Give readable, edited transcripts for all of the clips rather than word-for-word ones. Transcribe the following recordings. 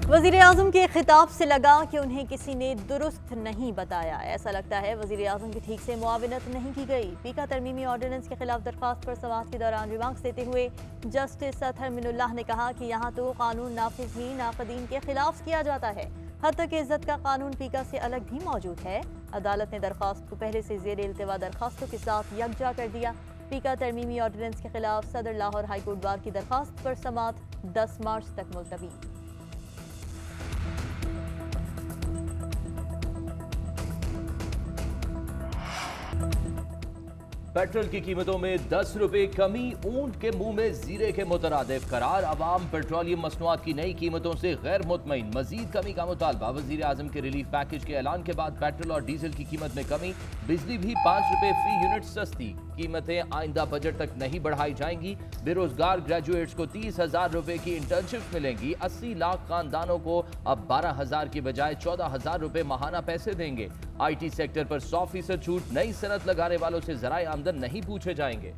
वज़ीर आज़म के खिताब से लगा कि उन्हें किसी ने दुरुस्त नहीं बताया। ऐसा लगता है वज़ीर आज़म की ठीक से मुआविनत नहीं की गई। पीका तरमीमी ऑर्डिनेंस के खिलाफ दरख्वास्त पर समाअत के दौरान रिमार्क्स देते हुए जस्टिस अतहर मिनुल्लाह ने कहा कि यहाँ तो कानून नाफिज ही नाकदीन के खिलाफ किया जाता है। हद तक इज्जत का कानून पीका से अलग भी मौजूद है। अदालत ने दरख्वास्त को पहले से ज़ेर इल्तिवा दरख्वास्तों के साथ यकजा कर दिया। पीका तरमीमी ऑर्डिनेंस के खिलाफ सदर लाहौर हाईकोर्ट बार की दरख्वास्त पर समाअत 10 मार्च तक मुलतवी। पेट्रोल की कीमतों में 10 रुपए कमी, ऊंट के मुंह में जीरे के मुतरादिफ करार। अवाम पेट्रोलियम मसनूआत की नई कीमतों से गैर मुतमईन, मजीद कमी का मुतालबा। वजीर आजम के रिलीफ पैकेज के ऐलान के बाद पेट्रोल और डीजल की कीमत में कमी, बिजली भी 5 रुपए फी यूनिट सस्ती। कीमतें आइंदा बजट तक नहीं बढ़ाई जाएंगी। बेरोजगार ग्रेजुएट्स को 30,000 रुपए की इंटर्नशिप मिलेंगी। 80 लाख खानदानों को अब 12,000 की बजाय 14,000 रुपए माहाना पैसे देंगे। IT सेक्टर पर 100% छूट, नई सनत लगाने वालों से ज़राए आमदन नहीं पूछे जाएंगे।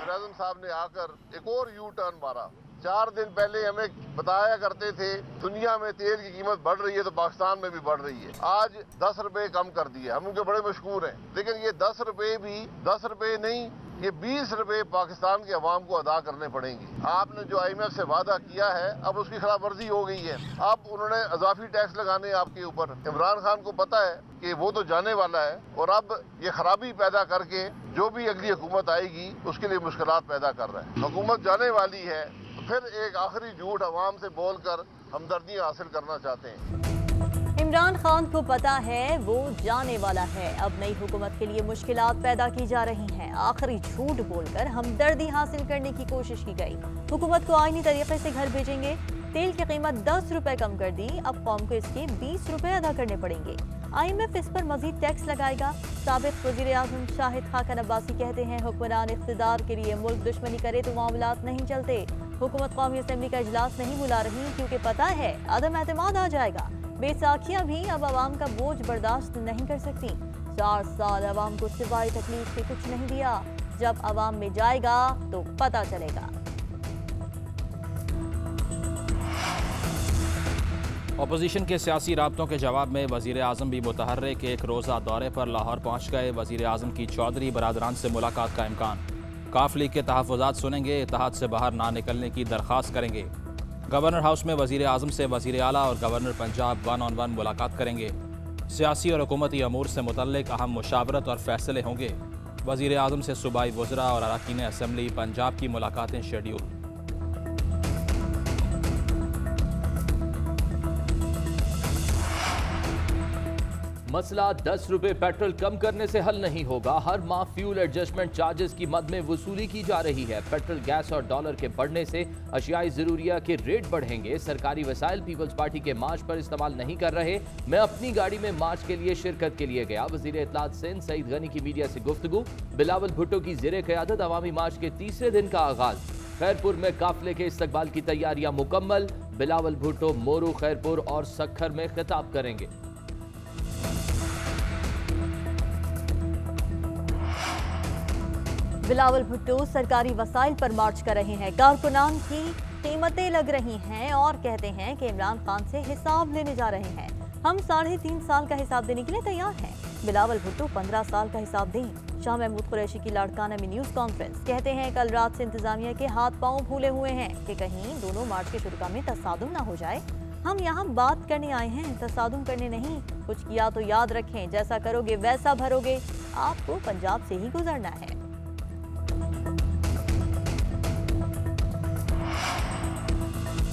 आज़म साहब ने आकर एक और यू टर्न मारा। 4 दिन पहले हमें बताया करते थे दुनिया में तेल की कीमत बढ़ रही है तो पाकिस्तान में भी बढ़ रही है। आज 10 रुपए कम कर दिए, हम उनके बड़े मशहूर हैं, लेकिन ये 10 रुपए भी 10 रुपए नहीं, ये 20 रुपए पाकिस्तान के अवाम को अदा करने पड़ेंगे। आपने जो IMF से वादा किया है अब उसकी खिलाफ वर्जी हो गई है। अब उन्होंने इजाफी टैक्स लगाने आपके ऊपर। इमरान खान को पता है कि वो तो जाने वाला है और अब ये खराबी पैदा करके जो भी अगली हुकूमत आएगी उसके लिए मुश्किलात पैदा कर रहा है। हुकूमत जाने वाली है तो फिर एक आखिरी झूठ अवाम से बोलकर हमदर्दी हासिल करना चाहते हैं। इमरान खान को पता है वो जाने वाला है। अब नई हुकूमत के लिए मुश्किलात पैदा की जा रही हैं। आखिरी झूठ बोलकर हमदर्दी हासिल करने की कोशिश की गई। हुकूमत को आईनी तरीके से घर भेजेंगे। तेल की कीमत 10 रुपए कम कर दी, अब कौम को इसके 20 रुपए अदा करने पड़ेंगे। IMF इस पर मजीद टैक्स लगाएगा। साबिक वज़ीर आज़म शाहिद खाकन अब्बासी कहते हैं हुक्मरान इख्तिदार के लिए मुल्क दुश्मनी करे तो मामलात नहीं चलते। हुकूमत कौमी असम्बली का इजलास नहीं बुला रही क्योंकि पता है अदम एतमाद आ जाएगा। बैसाखियां भी अब आवाम का बोझ बर्दाश्त नहीं कर सकती। 4 साल आवाम को सिवाय तकलीफ के कुछ नहीं दिया। जब आवाम में जाएगा तो पता चलेगा। अपोजिशन के सियासी राब्तों के जवाब में वज़ीर आज़म भी मुतहर्रिक एक रोज़ा दौरे पर लाहौर पहुँच गए। वज़ीर आज़म की चौधरी बरादरान से मुलाकात का इम्कान। काफ लीग के तहफ़्फ़ुज़ात सुनेंगे, इत्तेहाद से बाहर ना निकलने की दरख्वास्त करेंगे। गवर्नर हाउस में वज़ीर आज़म से वज़ीर आला और गवर्नर पंजाब 1-on-1 मुलाकात करेंगे। सियासी और हुकूमती अमूर से मुतल्लिक़ अहम मुशावरत और फैसले होंगे। वज़ीर आज़म से सूबाई वज़रा और अरकान असम्बली पंजाब की मुलाकातें शेड्यूल। मसला 10 रुपए पेट्रोल कम करने से हल नहीं होगा। हर माह फ्यूल एडजस्टमेंट चार्जेस की मद में वसूली की जा रही है। पेट्रोल, गैस और डॉलर के बढ़ने से अशियाई ज़रूरिया के रेट बढ़ेंगे। सरकारी वसाइल पीपल्स पार्टी के मार्च पर इस्तेमाल नहीं कर रहे। मैं अपनी गाड़ी में मार्च के लिए शिरकत के लिए गया। वज़ीर इत्तलात सिंध सईद गनी की मीडिया से गुफ्तगू। बिलावल भुट्टो की ज़ेरे क़यादत अवामी मार्च के तीसरे दिन का आगाज। खैरपुर में काफिले के इस्तकबाल की तैयारियां मुकम्मल। बिलावल भुट्टो मोरू, खैरपुर और सक्खर में खिताब करेंगे। बिलावल भुट्टो सरकारी वसाइल पर मार्च कर रहे हैं। कारकुनान की कीमतें लग रही हैं और कहते हैं कि इमरान खान से हिसाब लेने जा रहे हैं। हम 3.5 साल का हिसाब देने के लिए तैयार हैं। बिलावल भुट्टो 15 साल का हिसाब दें। शाह महमूद कुरैशी की लाड़काना में न्यूज़ कॉन्फ्रेंस। कहते हैं कल रात से इंतजामिया के हाथ पांव फूले हुए हैं कि कहीं दोनों मार्च के शुरुआ में तसादुम ना हो जाए। हम यहाँ बात करने आए हैं, तसादुम करने नहीं। कुछ किया तो याद रखें, जैसा करोगे वैसा भरोगे। आपको पंजाब से ही गुजरना है।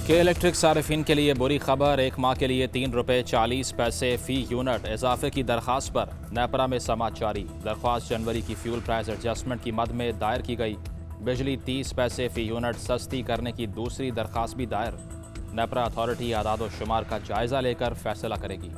के इलेक्ट्रिक सारिफिन के लिए बुरी खबर। 1 माह के लिए 3 रुपये 40 पैसे फ़ी यूनिट इजाफे की दरख्वास्त पर नेपरा में समाअत जारी। दरख्वास्त जनवरी की फ्यूल प्राइस एडजस्टमेंट की मद में दायर की गई। बिजली 30 पैसे फ़ी यूनिट सस्ती करने की दूसरी दरख्वास्त भी दायर। नेपरा अथॉरिटी आदाद व शुमार का जायजा लेकर फैसला करेगी।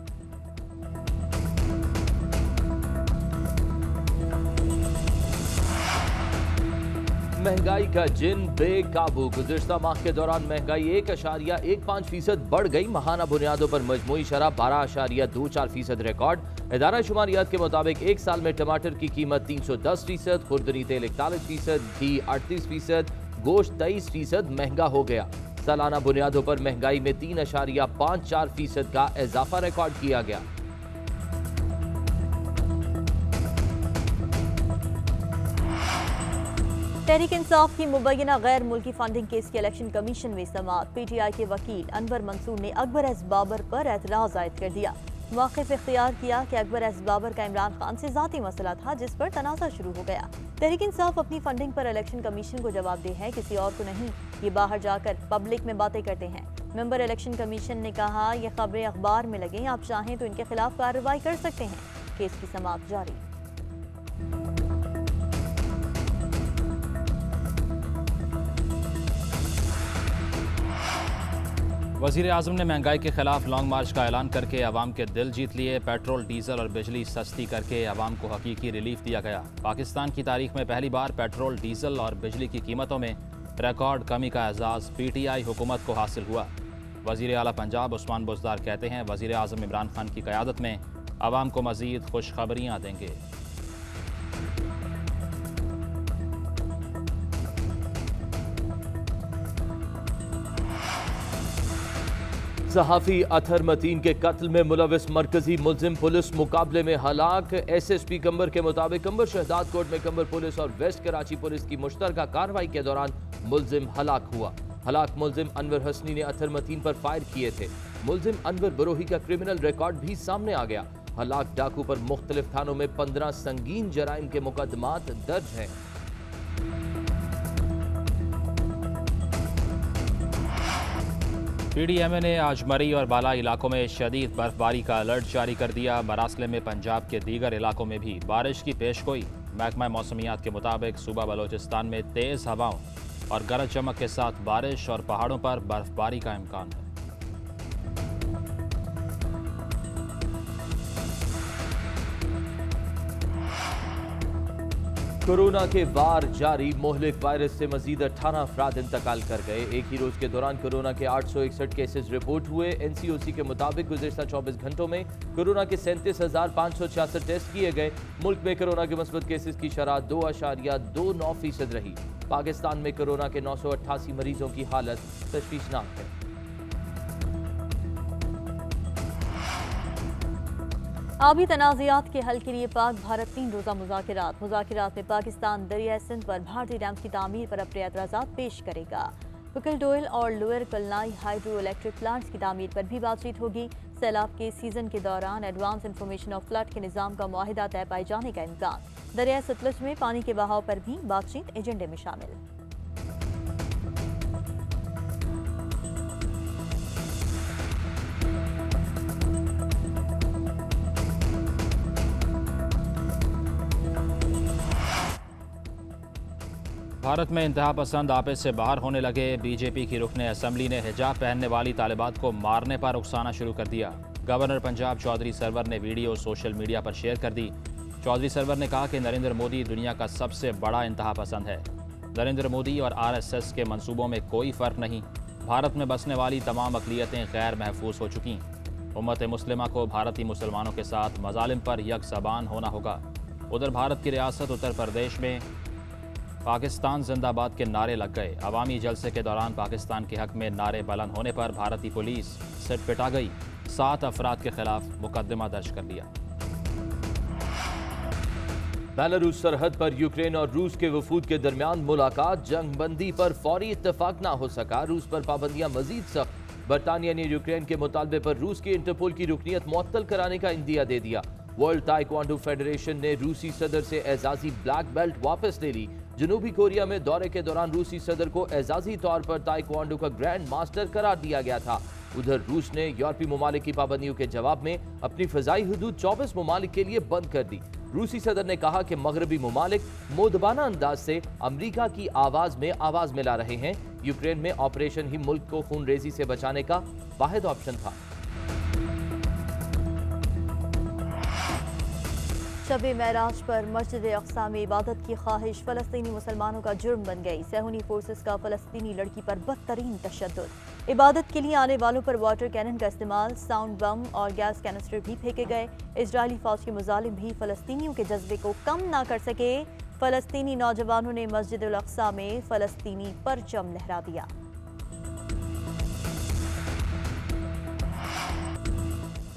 महंगाई का जिन बेकाबू। गुज़िश्ता माह के दौरान महंगाई 1.15% बढ़ गई। माहाना बुनियादों पर मजमूई शरह 12.24% रिकॉर्ड। इदारा शुमारियात के मुताबिक 1 साल में टमाटर की कीमत 310%, खुर्दनी तेल 41%, घी 38%, गोश्त 23% महंगा हो गया। सालाना बुनियादों पर महंगाई में 3.54% का इजाफा रिकॉर्ड किया गया। तहरीक इंसाफ की मुबैना गैर मुल्की फंडिंग केस की इलेक्शन कमीशन में समाअत। PTI के वकील अनवर मंसूर ने अकबर एस बाबर पर एतराज आयद कर दिया। मौक़िफ़ इख्तियार किया कि अकबर एस बाबर का इमरान खान से ज़ाती मसला था, जिस पर तनाज़ा शुरू हो गया। तहरीक इंसाफ अपनी फंडिंग पर इलेक्शन कमीशन को जवाबदेह है, किसी और को नहीं। ये बाहर जाकर पब्लिक में बातें करते हैं। मेंबर इलेक्शन कमीशन ने कहा, ये खबरें अखबार में लगें, आप चाहें तो इनके खिलाफ कार्रवाई कर सकते हैं। केस की समाअत जारी। वज़ीर आज़म ने महंगाई के खिलाफ लॉन्ग मार्च का ऐलान करके अवाम के दिल जीत लिए। पेट्रोल, डीजल और बिजली सस्ती करके अवाम को हकीकी रिलीफ दिया गया। पाकिस्तान की तारीख में पहली बार पेट्रोल, डीजल और बिजली की कीमतों में रिकॉर्ड कमी का एजाज़ PTI हुकूमत को हासिल हुआ। वज़ीर आला पंजाब उस्मान बुज़दार कहते हैं, वज़ीर आज़म इमरान खान की क़यादत में अवाम को मज़ीद खुशखबरियाँ देंगे। सहाफ़ी अतहर मतीन के कत्ल में मुलविस मरकजी मुलजिम पुलिस मुकाबले में हलाक। SSP कंबर के मुताबिक कंबर शहदाद कोर्ट में कंबर पुलिस और वेस्ट कराची पुलिस की मुश्तरका कार्रवाई के दौरान मुलजिम हलाक हुआ। हलाक मुलजिम अनवर हसनी ने अतहर मतीन पर फायर किए थे। मुलजिम अनवर बरोही का क्रिमिनल रिकॉर्ड भी सामने आ गया। हलाक डाकू पर मुख्तलिफ थानों में 15 संगीन जराइम के मुकदमात दर्ज हैं। PDMA ने आज मरी और बाला इलाकों में शदीद बर्फबारी का अलर्ट जारी कर दिया। मरासले में पंजाब के दीगर इलाकों में भी बारिश की पेशगोई। महकमा मौसमियात के मुताबिक सूबा बलोचिस्तान में तेज़ हवाओं और गरज चमक के साथ बारिश और पहाड़ों पर बर्फबारी का इम्कान है। कोरोना के वार जारी। मोहलिक वायरस से मजीद 18 अफराद इंतकाल कर गए। एक ही रोज के दौरान कोरोना के 861 केसेस रिपोर्ट हुए। NCOC के मुताबिक गुज़िश्ता 24 घंटों में कोरोना के 37,566 टेस्ट किए गए। मुल्क में कोरोना के मुस्बत केसेस की शरह 2.29% रही। पाकिस्तान में कोरोना के 988 मरीजों की हालत तशवीशनाक है। आबी तनाज़ात के हल के लिए पाक भारत 3 रोज़ा मुज़ाकिरात में पाकिस्तान दरिया सिंध पर भारतीय डैम्स की तामीर पर अपने एतराज़ात पेश करेगा। पुकिल डोयल और लोअर कलनाई हाइड्रो इलेक्ट्रिक प्लांट्स की तामीर पर भी बातचीत होगी। सैलाब के सीजन के दौरान एडवांस इंफॉर्मेशन ऑफ फ्लड के निज़ाम का मुआहिदा तय पाए जाने का इम्कान। दरिया सतलुज में पानी के बहाव पर भी बातचीत एजेंडे में शामिल। भारत में इंतहा पसंद आपस से बाहर होने लगे। BJP की रुकने असम्बली ने हिजाब पहनने वाली तालिबात को मारने पर उकसाना शुरू कर दिया। गवर्नर पंजाब चौधरी सरवर ने वीडियो सोशल मीडिया पर शेयर कर दी। चौधरी सरवर ने कहा कि नरेंद्र मोदी दुनिया का सबसे बड़ा इंतहा पसंद है। नरेंद्र मोदी और RSS के मंसूबों में कोई फ़र्क नहीं। भारत में बसने वाली तमाम अक़लियतें गैर महफूज हो चुकी। उम्मत मुस्लिमा को भारतीय मुसलमानों के साथ मज़ालिम पर यकज़बान होना होगा। उधर भारत की रियासत उत्तर प्रदेश में पाकिस्तान जिंदाबाद के नारे लग गए। अवामी जलसे के दौरान पाकिस्तान के हक में नारे बुलंद होने पर भारतीय पुलिस सिर पिटा गई। 7 अफराद के खिलाफ मुकदमा दर्ज कर लिया। बेलारूस सरहद पर यूक्रेन और रूस के वफूद के दरमियान मुलाकात। जंग बंदी पर फौरी इत्तफाक ना हो सका। रूस पर पाबंदियां मजीद सख्त। बरतानिया ने यूक्रेन के मुतालबे पर रूस की इंटरपोल की रुकनीत मुअत्तल कराने का इंदिया दे दिया। वर्ल्ड ताइक्वांडो फेडरेशन ने रूसी सदर से एजाजी ब्लैक बेल्ट वापस ले ली। जनूबी कोरिया में दौरे के दौरान रूसी सदर को एजाजी तौर पर ताइक्वांडो का ग्रैंड मास्टर करार दिया गया था। उधर रूस ने यूरोपीय ममालिक की पाबंदियों के जवाब में अपनी फजाई हदूद 24 ममालिक के लिए बंद कर दी। रूसी सदर ने कहा कि मगरबी ममालिक मोदबाना अंदाज से अमरीका की आवाज में आवाज मिला रहे हैं। यूक्रेन में ऑपरेशन ही मुल्क को खूनरेजी से बचाने का वाहिद ऑप्शन था। शब-ए मेराज पर मस्जिद अक्सा में इबादत की ख्वाहिश फ़लस्तीनी मुसलमानों का जुर्म बन गई। सहूनी फोर्सेस का फ़लस्तीनी लड़की पर बदतरीन तशद्दुद। इबादत के लिए आने वालों पर वाटर कैनन का इस्तेमाल, साउंड बम और गैस कैनिस्टर भी फेंके गए। इजरायली फौज के मुजालिम भी फ़लस्तीनियों के जज्बे को कम ना कर सके। फलस्तीनी नौजवानों ने मस्जिद उल अक्सा में फलस्तीनी परचम लहरा दिया।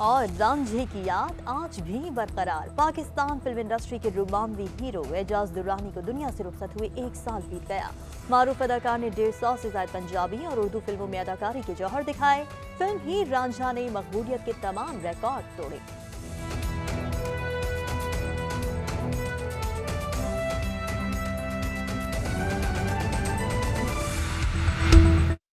और रांझे की याद आज भी बरकरार। पाकिस्तान फिल्म इंडस्ट्री के रोमानवी हीरो एजाज दुर्रानी को दुनिया से रुखसत हुए 1 साल बीत गया। मारूफ अदाकार ने 150 से ज्यादा पंजाबी और उर्दू फिल्मों में अदाकारी के जौहर दिखाए। फिल्म हीर रांझा ने मकबूलियत के तमाम रिकॉर्ड तोड़े।